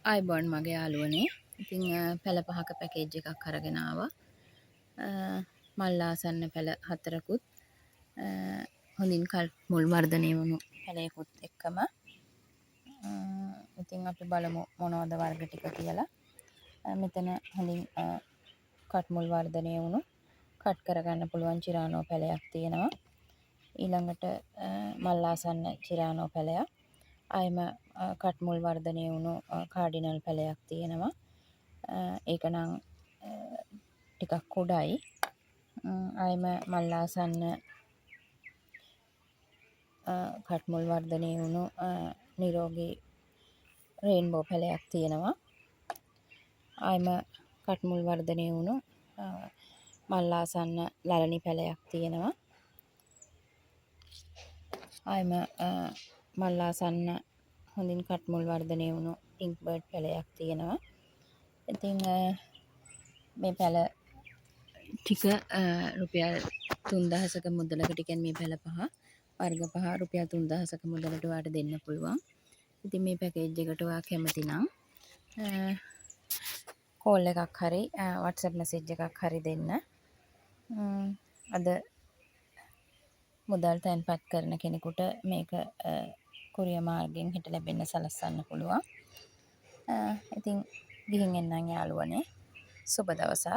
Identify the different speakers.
Speaker 1: ආයිබෝන් මගේ යාළුවනේ. ඉතින් පැල 5ක පැකේජ් එකක් අරගෙන ආවා. මල් ආසන්න පැල 4කුත් හොඳින් මුල් වර්ධනය වුණු පැලයකුත් එක්කම. ඉතින් අපි බලමු මොනවද වර්ග ටික කියලා. මෙතන හොඳින් කට් මුල් වර්ධනය වුණු කට් කරගන්න පුළුවන් චිරානෝ පැලයක් තියෙනවා. ඊළඟට මල් ආසන්න චිරානෝ පැලයක්. ආයෙම කට් මුල් වර්ධනය වුණු කාඩිනල් පැලයක් තියෙනවා. ඒක නම් ටිකක් කුඩායි. ආයෙම මල් ආසන්න කට් මුල් වර්ධනය වුණු නිරෝගී රේන්බෝ පැලයක් තියෙනවා. ආයෙම කට් මුල් වර්ධනය වුණු මල් ආසන්න ලලනි පැලයක් තියෙනවා. ආයෙම මල් ආසන්න හොඳින් කට් මුල් වර්ධනය වුණු පින්ක් බර්ඩ් පැලයක් තියෙනවා. ඉතින් මේ පැල ටික රුපියල් 3000ක මුදලකට, කියන්නේ මේ පැල පහ වර්ග පහ රුපියල් 3000ක මුදලට ඔයාලට දෙන්න පුළුවන්. ඉතින් මේ පැකේජ් එකට ඔයා කැමති නම් කෝල් එකක් හරි WhatsApp මැසේජ් එකක් හරි දෙන්න. අද මුදල් තැන්පත් කරන කෙනෙකුට මේක කුරියර් මාර්ගයෙන් හෙට ලැබෙන්න සලස්වන්න පුළුවන්. ඉතින් ගිහින් එන්නම් යාළුවනේ. සුබ දවසක්.